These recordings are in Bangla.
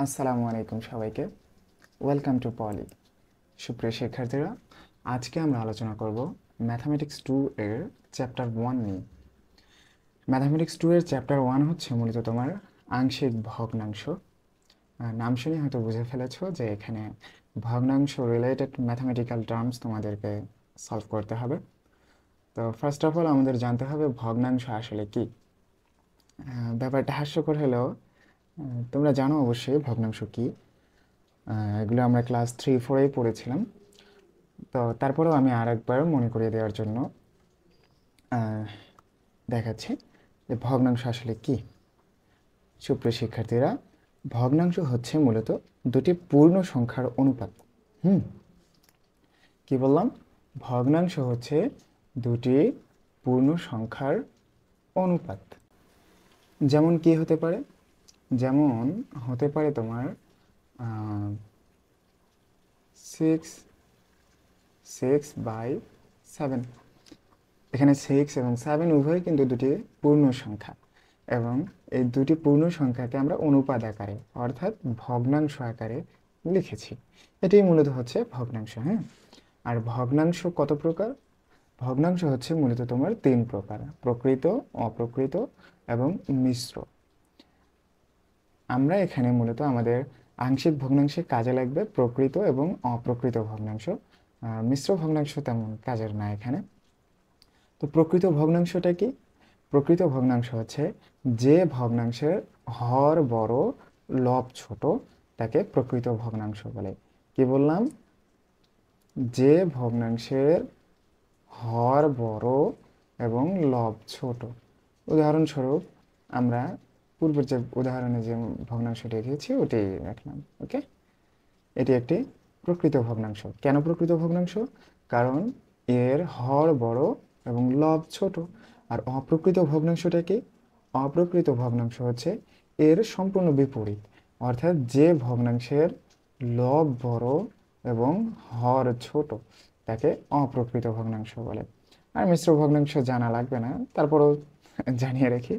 আসসালামু আলাইকুম সবাইকে। ওয়েলকাম টু পলি। সুপ্রিয় শিক্ষার্থীরা, আজকে আমরা আলোচনা করব ম্যাথামেটিক্স 2 এর চ্যাপ্টার 1 নিয়ে। ম্যাথামেটিক্স 2 এর চ্যাপ্টার 1 হচ্ছে মূলত তোমার আংশিক ভগ্নাংশ। নাম শুনে হয়তো বুঝে ফেলেছো যে এখানে ভগ্নাংশ রিলেটেড ম্যাথামেটিক্যাল টার্মস তোমাদেরকে সলভ করতে হবে। তো ফার্স্ট অফ অল আমাদের জানতে হবে ভগ্নাংশ আসলে কি। ব্যাপারটা হাস্যকর হলেও তোমরা জানো অবশ্যই ভগ্নাংশ কি। এগুলো আমরা ক্লাস 3-4-এই পড়েছিলাম। তো তারপরেও আমি আরেকবার মনে করিয়ে দেওয়ার জন্য দেখাচ্ছি যে ভগ্নাংশ আসলে কি। সুপ্রিয় শিক্ষার্থীরা, ভগ্নাংশ হচ্ছে মূলত দুটি পূর্ণ সংখ্যার অনুপাত। কি বললাম? ভগ্নাংশ হচ্ছে দুটি পূর্ণ সংখ্যার অনুপাত। যেমন কি হতে পারে? যেমন হতে পারে তোমার 6/7। এখানে 6 এবং 7 উভয় কিন্তু দুটি পূর্ণ সংখ্যা, এবং এই দুটি পূর্ণ সংখ্যাকে আমরা অনুপাত আকারে অর্থাৎ ভগ্নাংশ আকারে লিখেছি। এটাই মূলত হচ্ছে ভগ্নাংশ। হ্যাঁ, আর ভগ্নাংশ কত প্রকার? ভগ্নাংশ হচ্ছে মূলত তোমার 3 প্রকার: প্রকৃত, অপ্রকৃত এবং মিশ্র। আমরা এখানে মূলত আমাদের আংশিক ভগ্নাংশে কাজে লাগবে প্রকৃত এবং অপ্রকৃত ভগ্নাংশ। মিশ্র ভগ্নাংশ তেমন কাজের না এখানে। তো প্রকৃত ভগ্নাংশটা কি? প্রকৃত ভগ্নাংশ হচ্ছে যে ভগ্নাংশের হর বড় লব ছোট তাকে প্রকৃত ভগ্নাংশ বলে। কি বললাম? যে ভগ্নাংশের হর বড় এবং লব ছোট। উদাহরণস্বরূপ আমরা পূর্বের যে উদাহরণে যে ভগ্নাংশটি রেখেছি ওটাই রাখলাম। ওকে, এটি একটি প্রকৃত ভগ্নাংশ। কেন প্রকৃত ভগ্নাংশ? কারণ এর হর বড় এবং লব ছোট। আর অপ্রকৃত ভগ্নাংশটা কি? অপ্রকৃত ভগ্নাংশ হচ্ছে এর সম্পূর্ণ বিপরীত, অর্থাৎ যে ভগ্নাংশের লব বড় এবং হর ছোট তাকে অপ্রকৃত ভগ্নাংশ বলে। আর মিশ্র ভগ্নাংশ জানা লাগবে না, তারপরও জানিয়ে রাখি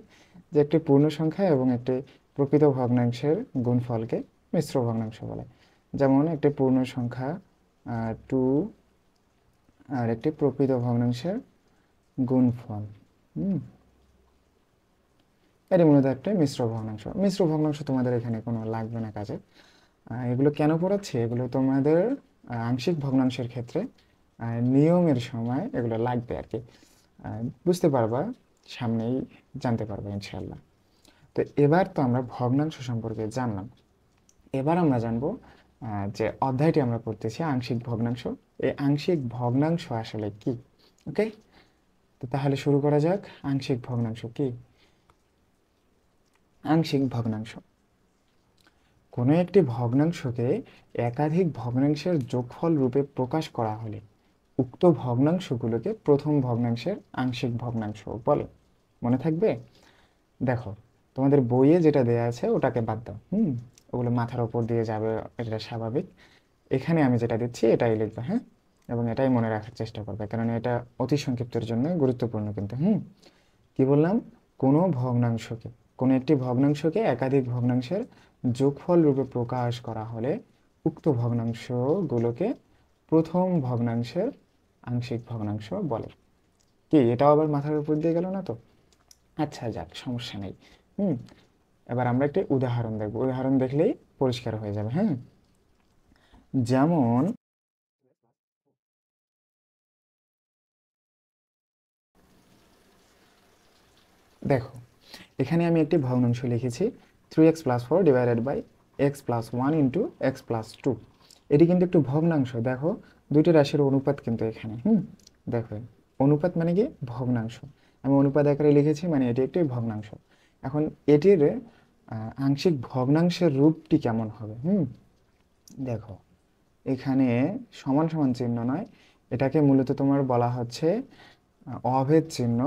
যে একটি পূর্ণ সংখ্যা এবং একটি প্রকৃত ভগ্নাংশের গুণফলকে মিশ্র ভগ্নাংশ বলে। যেমন একটি পূর্ণ সংখ্যা 2 আর একটি প্রকৃত ভগ্নাংশের গুণফল। এটি মূলত একটা মিশ্র ভগ্নাংশ। মিশ্র ভগ্নাংশ তোমাদের এখানে কোনো লাগবে না কাজে। এগুলো কেন পড়াচ্ছি? এগুলো তোমাদের আংশিক ভগ্নাংশের ক্ষেত্রে নিয়মের সময় এগুলো লাগবে আর কি। বুঝতে পারবা, সামনেই জানতে পারবা ইনশাল্লাহ। তো এবার তো আমরা ভগ্নাংশ সম্পর্কে জানলাম। এবার আমরা জানবো যে অধ্যায়টি আমরা পড়তেছি আংশিক ভগ্নাংশ। এই আংশিক ভগ্নাংশ আসলে কি। ওকে, তো তাহলে শুরু করা যাক। আংশিক ভগ্নাংশ কি? আংশিক ভগ্নাংশ কোনো একটি ভগ্নাংশকে একাধিক ভগ্নাংশের যোগফল রূপে প্রকাশ করা হলে উক্ত ভগ্নাংশগুলোকে প্রথম ভগ্নাংশের আংশিক ভগ্নাংশ বলে। মনে থাকবে? দেখো, তোমাদের বইয়ে যেটা দেয়া আছে ওটাকে বাদ দাও। ওগুলো মাথার ওপর দিয়ে যাবে, এটা স্বাভাবিক। এখানে আমি যেটা দিচ্ছি এটাই লিখবে। হ্যাঁ, এবং এটাই মনে রাখার চেষ্টা করবে, কারণ এটা অতি সংক্ষিপ্তের জন্য গুরুত্বপূর্ণ কিন্তু। কি বললাম? কোনো ভগ্নাংশকে, কোনো একটি ভগ্নাংশকে একাধিক ভগ্নাংশের যোগফল রূপে প্রকাশ করা হলে উক্ত ভগ্নাংশগুলোকে প্রথম ভগ্নাংশের আংশিক ভগ্নাংশ বলে। কি এটাও আবার মাথার উপর দিয়ে গেল না তো? আচ্ছা যাক, সমস্যা নেই। এবার আমরা একটি উদাহরণ দেখব। উদাহরণ দেখলেই পরিষ্কার হয়ে যাবে। হ্যাঁ, যেমন দেখো, এখানে আমি একটি ভগ্নাংশ লিখেছি 3x+4 divided by x+1 into x+2। এটি কিন্তু একটু ভগ্নাংশ। দেখো, দুইটি রাশির অনুপাত কিন্তু এখানে। দেখো, অনুপাত মানে কি? ভগ্নাংশ। আমি অনুপাত আকারে লিখেছি, মানে এটি একটি ভগ্নাংশ। এখন এটির আংশিক ভগ্নাংশের রূপটি কেমন হবে? দেখো, এখানে সমান সমান চিহ্ন নয়, এটাকে মূলত তোমার বলা হচ্ছে অভেদ চিহ্ন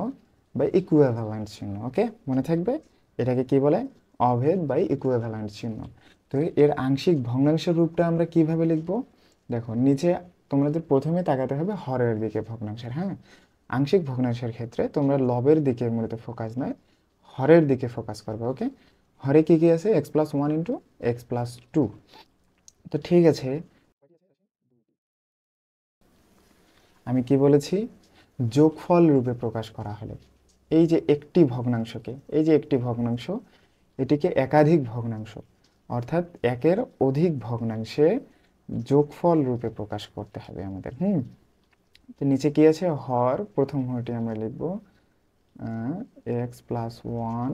বা ইকুইভ্যালেন্ট চিহ্ন। ওকে, মনে থাকবে এটাকে কি বলে? অভেদ বা ইকুইভ্যালেন্ট চিহ্ন। তো এর আংশিক ভগ্নাংশের রূপটা আমরা কিভাবে লিখব? দেখো, নিচে তোমাদের প্রথমে তাকাতে হবে হরের দিকে ভগ্নাংশের। হ্যাঁ, আংশিক ভগ্নাংশের ক্ষেত্রে তোমরা লবের দিকে মূলত ফোকাস নয়, হরের দিকে ফোকাস করবে। ওকে, হরে কি কি আছে, X plus one into X plus two. তো ঠিক আছে, আমি কি বলেছি, যোগফল রূপে প্রকাশ করা হলে এই যে একটি ভগ্নাংশকে, এই যে একটি ভগ্নাংশ, এটিকে একাধিক ভগ্নাংশ অর্থাৎ একের অধিক ভগ্নাংশে যোগফল রূপে প্রকাশ করতে হবে আমাদের। তো নিচে কি আছে, হর, প্রথম হরটি আমরা লিখব এক্স প্লাস ওয়ান,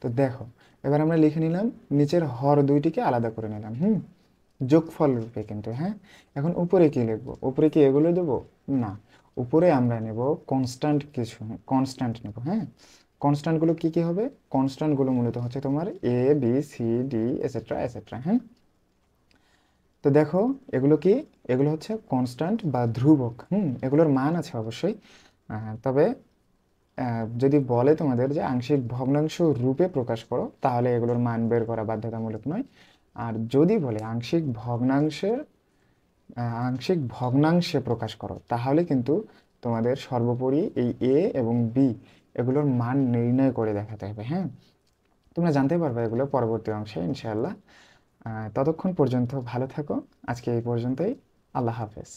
তো দেখো এবার আমরা লিখে নিলাম, নিচের হর দুইটিকে আলাদা করে নিলাম যোগফল রূপে কিন্তু, হ্যাঁ। এখন উপরে কি লিখবো, উপরে কি এগুলো দেবো না, উপরে আমরা নেব কনস্ট্যান্ট কিছু, কনস্ট্যান্ট নেব, হ্যাঁ। কনস্ট্যান্টগুলো কি কি হবে, কনস্ট্যান্টগুলো মূলত হচ্ছে তোমার A B C D et cetera et cetera, হ্যাঁ। তো দেখো এগুলো কি, এগুলো হচ্ছে কনস্ট্যান্ট বা ধ্রুবক, এগুলোর মান আছে অবশ্যই, তবে যদি বলে তোমাদের যে আংশিক ভগ্নাংশ রূপে প্রকাশ করো, তাহলে এগুলোর মান বের করা বাধ্যতামূলক নয়। আর যদি বলে আংশিক ভগ্নাংশে প্রকাশ করো, তাহলে কিন্তু তোমাদের সর্বোপরি এই এ এবং বি এগুলোর মান নির্ণয় করে দেখাতে হবে, হ্যাঁ। তোমরা জানতে পারবে এগুলো পরবর্তী অংশে ইনশাআল্লাহ। ততক্ষণ পর্যন্ত ভালো থাকো, আজকে এই পর্যন্তই। আল্লাহ হাফেজ।